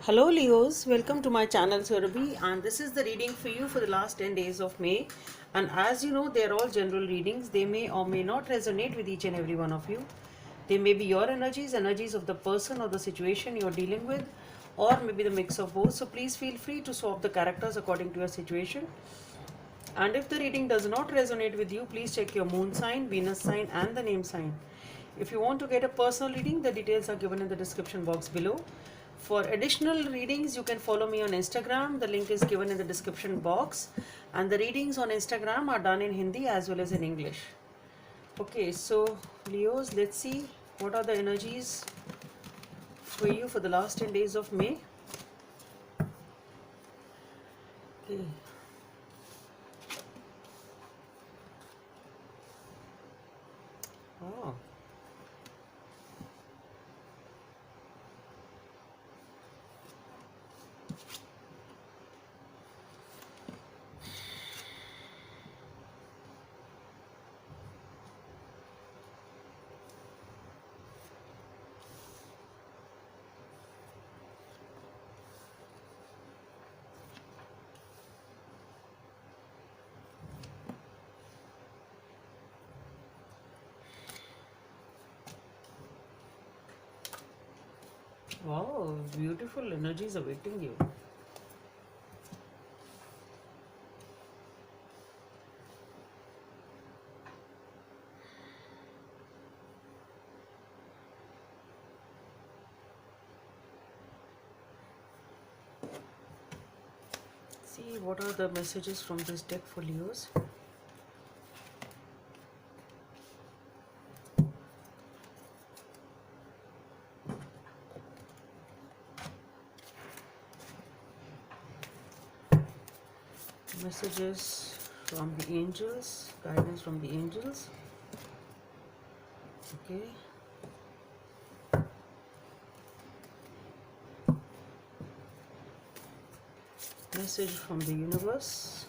Hello Leos, welcome to my channel Surabhi, and this is the reading for you for the last 10 days of May. And as you know, they are all general readings. They may or may not resonate with each and every one of you. They may be your energies, energies of the person or the situation you're dealing with, or maybe the mix of both. So please feel free to swap the characters according to your situation. And if the reading does not resonate with you, please check your moon sign, Venus sign, and the name sign. If you want to get a personal reading, the details are given in the description box below. For additional readings, you can follow me on Instagram. The link is given in the description box. And the readings on Instagram are done in Hindi as well as in English. Okay, so Leos, let's see what are the energies for you for the last 10 days of May. Okay. Oh. Wow, beautiful energies awaiting you. See what are the messages from this deck for Leos. Messages from the angels, guidance from the angels. Okay. Message from the universe.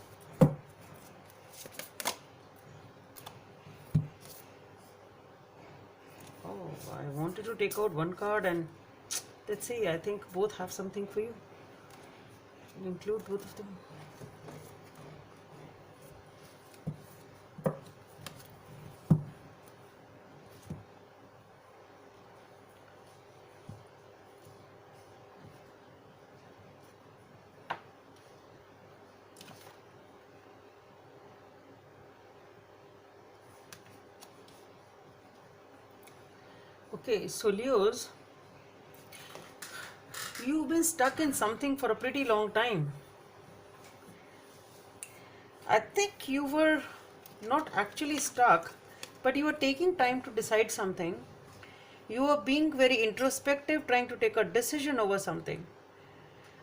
Oh, I wanted to take out one card and let's see, I think both have something for you. Include both of them. Okay, so Leos, you've been stuck in something for a pretty long time. I think you were not actually stuck, but you were taking time to decide something. You were being very introspective, trying to take a decision over something.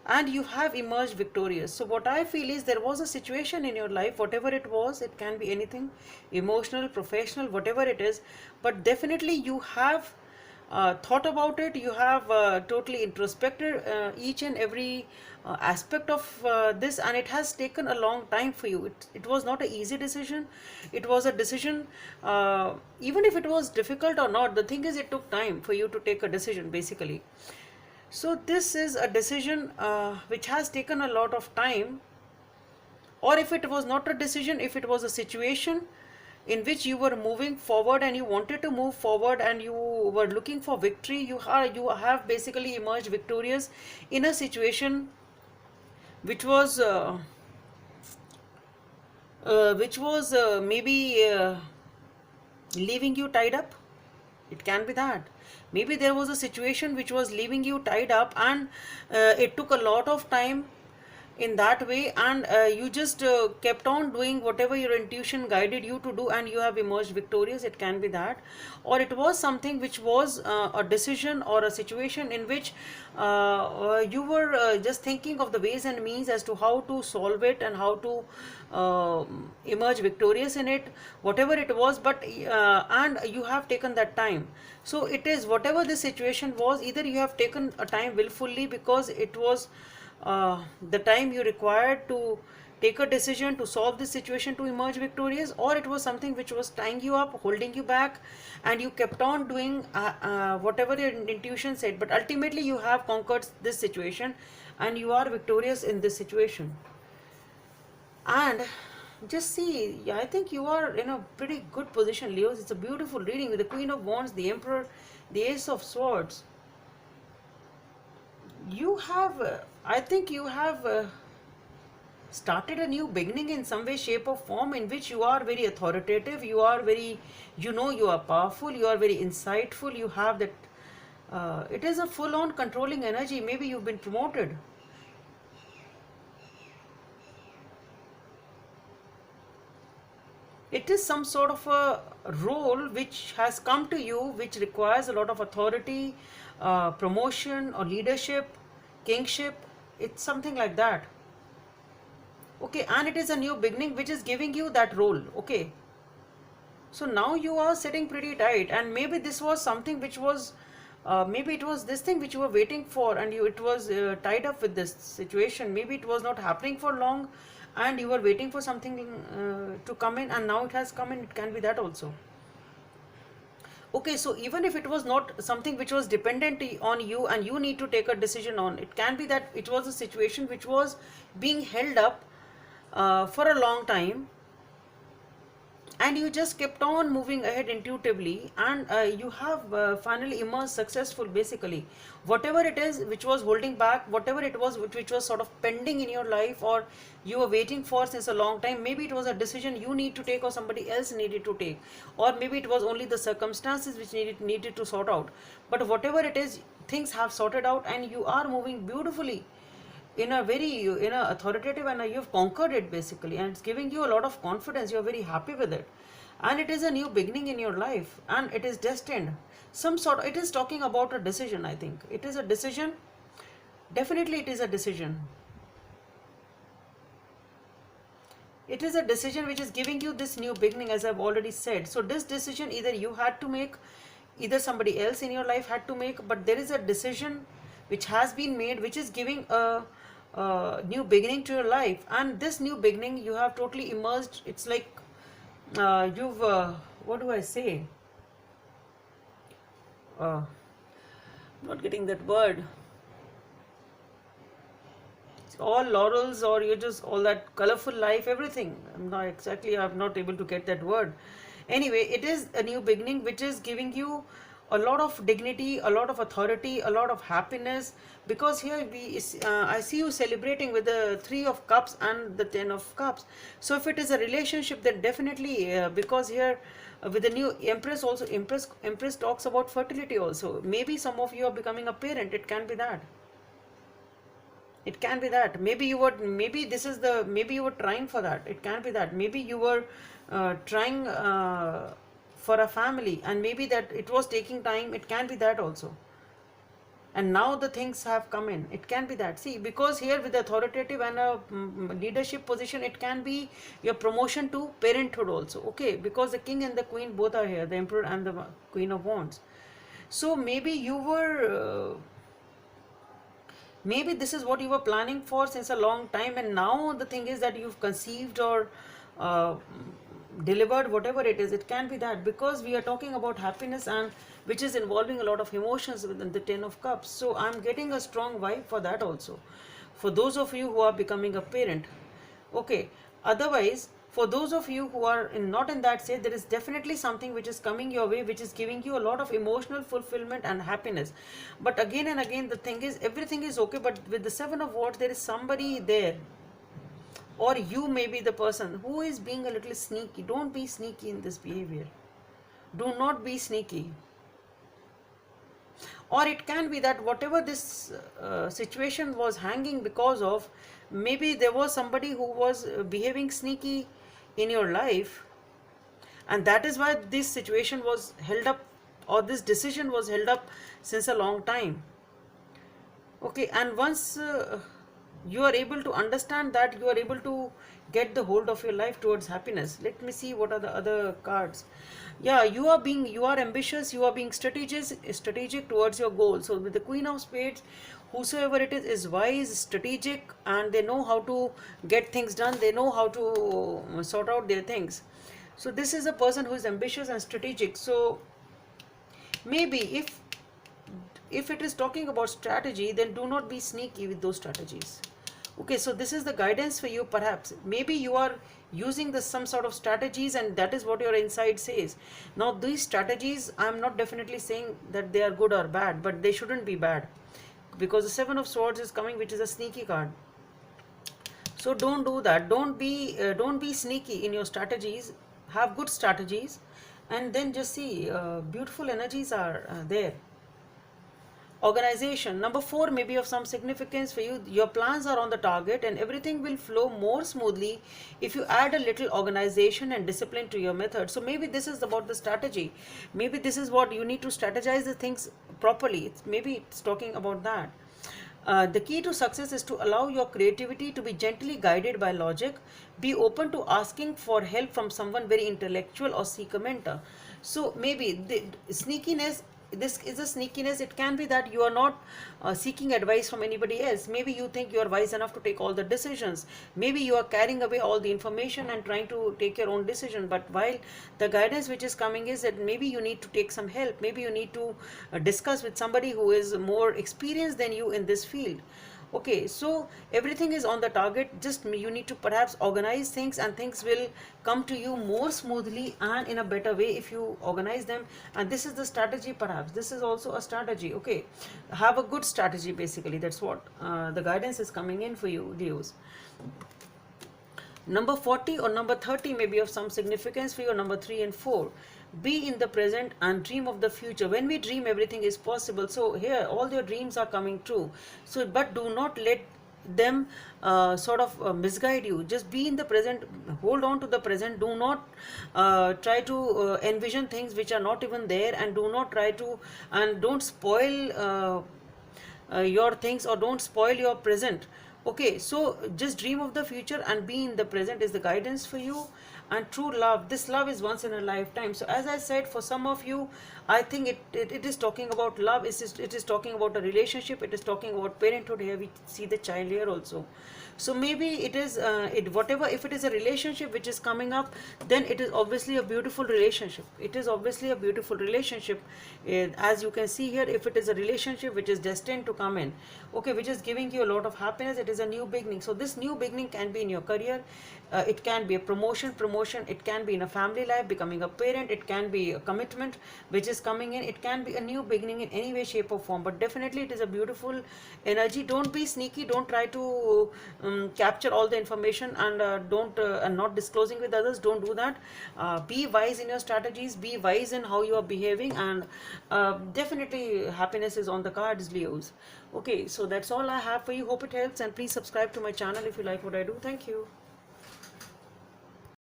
And you have emerged victorious. So what I feel is there was a situation in your life, whatever it was, it can be anything, emotional, professional, whatever it is, but definitely you have thought about it. You have totally introspected each and every aspect of this, and it has taken a long time for you. It was not an easy decision. It was a decision, even if it was difficult or not, the thing is it took time for you to take a decision basically. So this is a decision which has taken a lot of time, or if it was not a decision, if it was a situation in which you were moving forward and you wanted to move forward and you were looking for victory, you have basically emerged victorious in a situation which was maybe leaving you tied up. It can be that maybe there was a situation which was leaving you tied up, and it took a lot of time in that way, and you just kept on doing whatever your intuition guided you to do, and you have emerged victorious. It can be that, or it was something which was a decision or a situation in which you were just thinking of the ways and means as to how to solve it and how to emerge victorious in it, whatever it was. But and you have taken that time. So it is whatever the situation was, either you have taken a time willfully because it was the time you required to take a decision to solve this situation to emerge victorious, or it was something which was tying you up, holding you back, and you kept on doing whatever your intuition said, but ultimately you have conquered this situation and you are victorious in this situation. And just see, yeah, I think you are in a pretty good position, Leos. It's a beautiful reading with the Queen of Wands, the Emperor, the Ace of Swords. You have, I think you have started a new beginning in some way, shape, or form, in which you are very authoritative, you are very, you know, you are powerful, you are very insightful, you have that, it is a full on controlling energy. Maybe you've been promoted. It is some sort of a role which has come to you, which requires a lot of authority, promotion, or leadership, kingship. It's something like that. Okay, and it is a new beginning which is giving you that role. Okay, so now you are sitting pretty tight, and maybe this was something which was, maybe it was this thing which you were waiting for, and you, it was tied up with this situation. Maybe it was not happening for long, and you were waiting for something to come in, and now it has come in. It can be that also. Okay, so even if it was not something which was dependent on you and you need to take a decision on, it can be that it was a situation which was being held up for a long time, and you just kept on moving ahead intuitively, and you have finally emerged successful. Basically, whatever it is which was holding back, whatever it was which was sort of pending in your life, or you were waiting for since a long time, maybe it was a decision you need to take or somebody else needed to take, or maybe it was only the circumstances which needed to sort out. But whatever it is, things have sorted out, and you are moving beautifully in a very, in a authoritative, and you've conquered it basically, and it's giving you a lot of confidence. You're very happy with it, and it is a new beginning in your life, and it is destined. Some sort, it is talking about a decision. I think it is a decision. Definitely it is a decision. It is a decision which is giving you this new beginning, as I've already said. So this decision either you had to make, either somebody else in your life had to make, but there is a decision which has been made, which is giving a new beginning to your life. And this new beginning, you have totally immersed. It's like you've what do I say, I'm not getting that word. It's all laurels, or you're just all that colorful life, everything. I'm not able to get that word. Anyway, it is a new beginning which is giving you a lot of dignity, a lot of authority, a lot of happiness, because here I see you celebrating with the 3 of Cups and the 10 of Cups. So if it is a relationship, then definitely, because here with the new Empress also, Empress talks about fertility also. Maybe some of you are becoming a parent. It can be that. It can be that. Maybe you were, maybe this is the, maybe you were trying for that. It can be that. Maybe you were trying for a family, and maybe that it was taking time. It can be that also. And now the things have come in. It can be that. See, because here with authoritative and a leadership position, it can be your promotion to parenthood also. Okay, because the king and the queen both are here, the emperor and the Queen of Wands. So maybe you were maybe this is what you were planning for since a long time, and now the thing is that you've conceived or delivered whatever it is. It can be that, because we are talking about happiness, and which is involving a lot of emotions within the 10 of Cups. So I'm getting a strong vibe for that also, for those of you who are becoming a parent. Okay, otherwise for those of you who are not in that state, there is definitely something which is coming your way, which is giving you a lot of emotional fulfillment and happiness. But again and again, the thing is, everything is okay, but with the 7 of Wands, there is somebody there, or you may be the person who is being a little sneaky. Don't be sneaky in this behavior. Do not be sneaky. Or it can be that whatever this situation was hanging because of, maybe there was somebody who was behaving sneaky in your life, and that is why this situation was held up, or this decision was held up since a long time. Okay, and once You are able to understand that, you are able to get the hold of your life towards happiness. Let me see what are the other cards. Yeah, you are ambitious, you are being strategic towards your goal. So with the Queen of Spades, whosoever it is wise, strategic, and they know how to get things done, they know how to sort out their things. So this is a person who is ambitious and strategic. So maybe if it is talking about strategy, then do not be sneaky with those strategies. Okay, so this is the guidance for you. Perhaps maybe you are using the some sort of strategies, and that is what your inside says. Now these strategies, I'm not definitely saying that they are good or bad, but they shouldn't be bad, because the Seven of Swords is coming, which is a sneaky card. So don't do that. Don't be sneaky in your strategies. Have good strategies, and then just see beautiful energies are there. Organization number 4 may be of some significance for you. Your plans are on the target, and everything will flow more smoothly if you add a little organization and discipline to your method. So maybe this is about the strategy. Maybe this is what you need to strategize the things properly. Maybe it's talking about that. The key to success is to allow your creativity to be gently guided by logic. Be open to asking for help from someone very intellectual or seek a mentor. So maybe the sneakiness, this is a sneakiness. It can be that you are not seeking advice from anybody else. Maybe you think you are wise enough to take all the decisions. Maybe you are carrying away all the information and trying to take your own decision. But while the guidance which is coming is that maybe you need to take some help. Maybe you need to discuss with somebody who is more experienced than you in this field. Okay, so everything is on the target. Just you need to perhaps organize things, and things will come to you more smoothly and in a better way if you organize them. And this is the strategy. Perhaps this is also a strategy. Okay, have a good strategy. Basically, that's what the guidance is coming in for you, Leos. Number 40 or number 30 may be of some significance for you. Number 3 and 4. Be in the present and dream of the future. When we dream, everything is possible. So here, all your dreams are coming true. So, but do not let them misguide you. Just be in the present. Hold on to the present. Do not try to envision things which are not even there, and do not try to, and don't spoil your things, or don't spoil your present. Okay, so just dream of the future and be in the present is the guidance for you. And true love, this love is once in a lifetime. So as I said, for some of you, I think it is talking about love. It is talking about a relationship. It is talking about parenthood. Here we see the child here also. So maybe it is whatever, if it is a relationship which is coming up, then it is obviously a beautiful relationship. It is obviously a beautiful relationship. As you can see here, if it is a relationship which is destined to come in, okay, which is giving you a lot of happiness, it is a new beginning. So this new beginning can be in your career. It can be a promotion. It can be in a family life, becoming a parent. It can be a commitment which is coming in. It can be a new beginning in any way, shape or form. But definitely it is a beautiful energy. Don't be sneaky. Don't try to capture all the information, and don't and not disclosing with others. Don't do that. Be wise in your strategies. Be wise in how you are behaving, and definitely happiness is on the cards, Leos. Okay, so that's all I have for you. Hope it helps, and please subscribe to my channel if you like what I do. Thank you.